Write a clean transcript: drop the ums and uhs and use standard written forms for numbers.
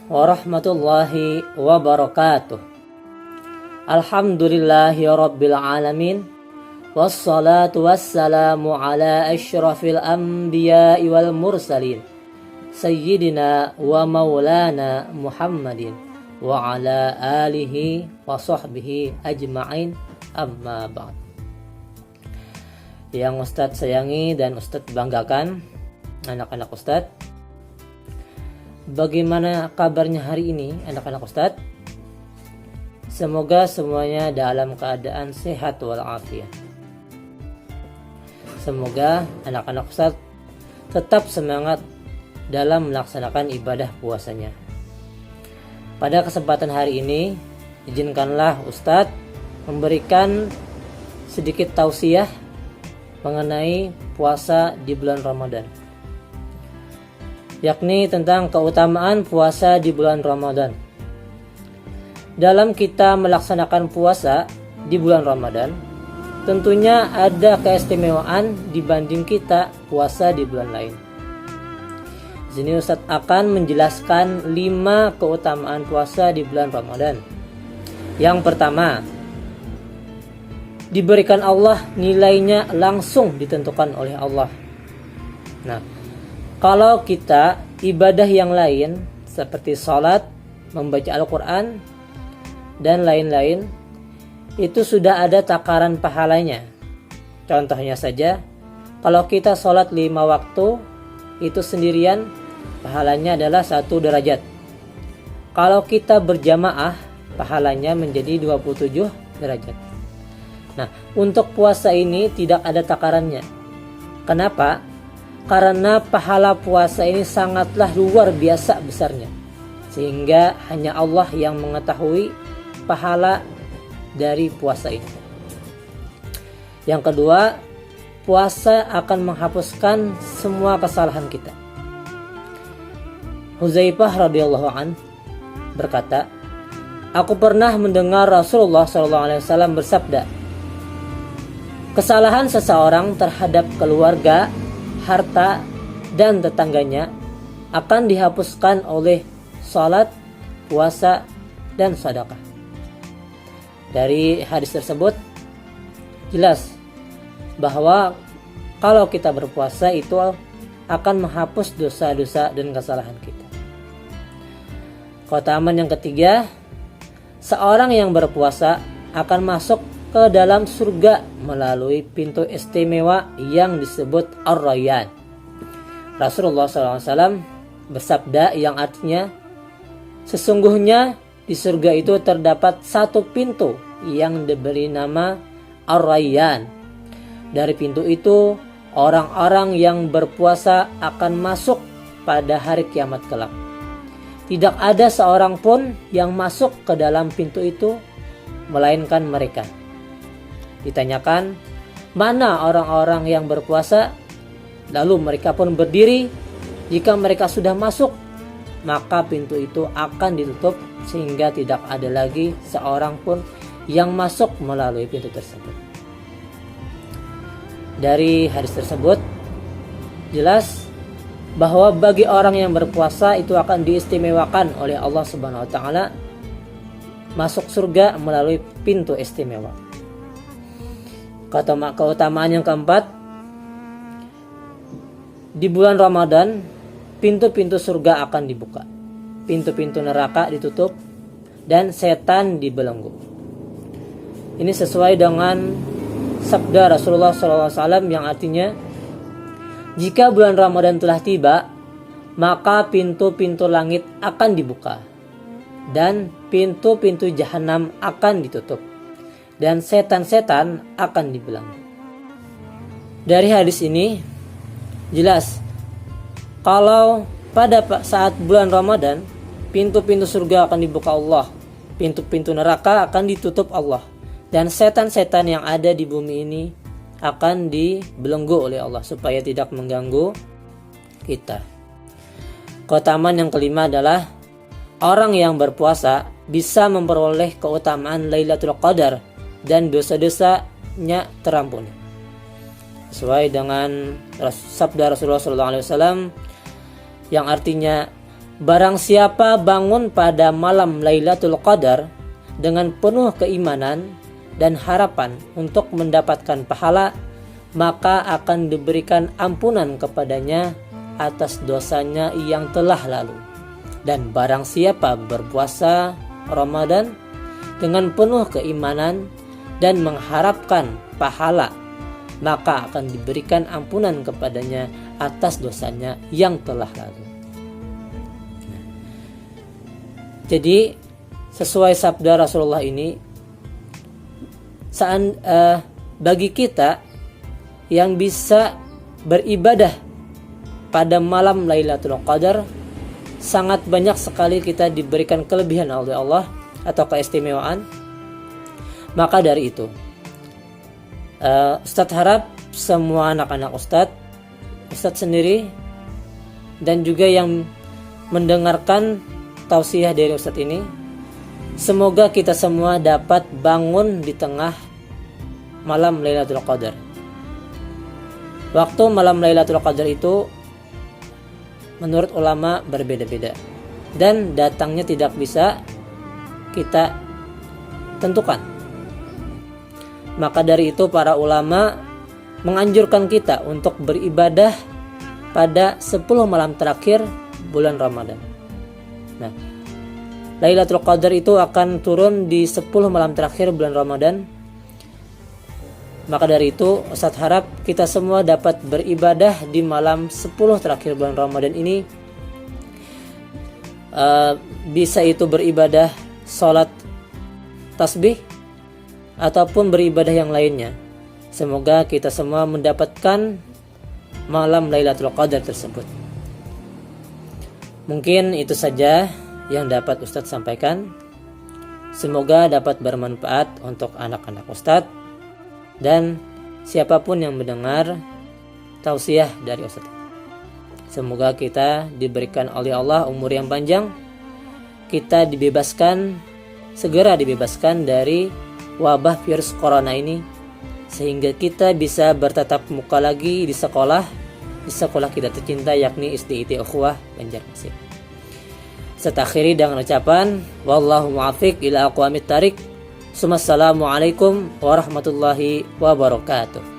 warahmatullahi wabarakatuh. Alhamdulillahi rabbil alamin. Wassalatu wassalamu ala asyrafil anbiya'i wal mursalin Sayyidina wa maulana Muhammadin wa ala alihi wa sahbihi ajma'in, amma ba'd. Yang Ustadz sayangi dan Ustadz banggakan, anak-anak Ustadz, bagaimana kabarnya hari ini anak-anak Ustadz? Semoga semuanya dalam keadaan sehat walafiat. Semoga anak-anak Ustadz tetap semangat dalam melaksanakan ibadah puasanya. Pada kesempatan hari ini, izinkanlah Ustadz memberikan sedikit tausiah mengenai puasa di bulan Ramadan, yakni tentang keutamaan puasa di bulan Ramadan. Dalam kita melaksanakan puasa di bulan Ramadan, tentunya ada keistimewaan dibanding kita puasa di bulan lain. Di sini Ustadz akan menjelaskan 5 keutamaan puasa di bulan Ramadan. Yang pertama, diberikan Allah nilainya langsung ditentukan oleh Allah. Nah, kalau kita ibadah yang lain seperti salat, membaca Al-Quran, dan lain-lain, itu sudah ada takaran pahalanya. Contohnya saja, kalau kita salat 5 waktu, itu sendirian pahalanya adalah 1 derajat. Kalau kita berjamaah, pahalanya menjadi 27 derajat. Nah, untuk puasa ini tidak ada takarannya. Kenapa? Karena pahala puasa ini sangatlah luar biasa besarnya, sehingga hanya Allah yang mengetahui pahala dari puasa ini. Yang kedua, puasa akan menghapuskan semua kesalahan kita. Huzaifah radhiyallahu an berkata, "Aku pernah mendengar Rasulullah SAW bersabda, kesalahan seseorang terhadap keluarga, harta, dan tetangganya akan dihapuskan oleh salat, puasa, dan sedekah." Dari hadis tersebut jelas bahwa kalau kita berpuasa itu akan menghapus dosa-dosa dan kesalahan kita. Keutamaan yang ketiga, seorang yang berpuasa akan masuk ke dalam surga melalui pintu istimewa yang disebut Ar-Rayyan. Rasulullah SAW bersabda yang artinya, sesungguhnya di surga itu terdapat 1 pintu yang diberi nama Ar-Rayyan. Dari pintu itu, orang-orang yang berpuasa akan masuk pada hari kiamat kelak. Tidak ada seorang pun yang masuk ke dalam pintu itu, melainkan mereka. Ditanyakan, mana orang-orang yang berpuasa? Lalu mereka pun berdiri. Jika mereka sudah masuk, maka pintu itu akan ditutup sehingga tidak ada lagi seorang pun yang masuk melalui pintu tersebut. Dari hadis tersebut jelas bahwa bagi orang yang berpuasa itu akan diistimewakan oleh Allah Subhanahu wa taala masuk surga melalui pintu istimewa. Keutamaan yang keempat, di bulan Ramadan pintu-pintu surga akan dibuka, pintu-pintu neraka ditutup, dan setan dibelenggu. Ini sesuai dengan sabda Rasulullah SAW yang artinya, jika bulan Ramadan telah tiba, maka pintu-pintu langit akan dibuka dan pintu-pintu jahanam akan ditutup dan setan-setan akan dibelenggu. Dari hadis ini jelas kalau pada saat bulan Ramadan pintu-pintu surga akan dibuka Allah, pintu-pintu neraka akan ditutup Allah, dan setan-setan yang ada di bumi ini akan dibelenggu oleh Allah supaya tidak mengganggu kita. Keutamaan yang kelima adalah orang yang berpuasa bisa memperoleh keutamaan Lailatul Qadar dan dosa-dosanya terampuni. Sesuai dengan sabda Rasulullah SAW yang artinya, Barang siapa bangun pada malam Lailatul Qadar dengan penuh keimanan dan harapan untuk mendapatkan pahala, maka akan diberikan ampunan kepadanya atas dosanya yang telah lalu. Dan barang siapa berpuasa Ramadan dengan penuh keimanan dan mengharapkan pahala, maka akan diberikan ampunan kepadanya atas dosanya yang telah lalu. Jadi sesuai sabda Rasulullah ini, bagi kita yang bisa beribadah pada malam Lailatul Qadar, sangat banyak sekali kita diberikan kelebihan oleh Allah atau keistimewaan. Maka dari itu, Ustadz harap semua anak-anak Ustadz sendiri, dan juga yang mendengarkan tausiah dari Ustadz ini, semoga kita semua dapat bangun di tengah malam Lailatul Qadar. Waktu malam Lailatul Qadar itu menurut ulama berbeda-beda, dan datangnya tidak bisa kita tentukan. Maka dari itu para ulama menganjurkan kita untuk beribadah pada 10 malam terakhir bulan Ramadan. Nah, Lailatul Qadar itu akan turun di 10 malam terakhir bulan Ramadan. Maka dari itu Ustadz harap kita semua dapat beribadah di malam 10 terakhir bulan Ramadan ini. Bisa itu beribadah sholat tasbih ataupun beribadah yang lainnya. Semoga kita semua mendapatkan malam Lailatul Qadar tersebut. Mungkin itu saja yang dapat Ustadz sampaikan. Semoga dapat bermanfaat untuk anak-anak Ustadz dan siapapun yang mendengar tausiah dari Ustadz. Semoga kita diberikan oleh Allah umur yang panjang, kita segera dibebaskan dari wabah virus corona ini, sehingga kita bisa bertatap muka lagi di sekolah kita tercinta, yakni SDIT Ukhuwah Banjarmasin. Saya akhiri dengan ucapan wallahu muwaffiq ila aqwamit thariq. Assalamualaikum warahmatullahi wabarakatuh.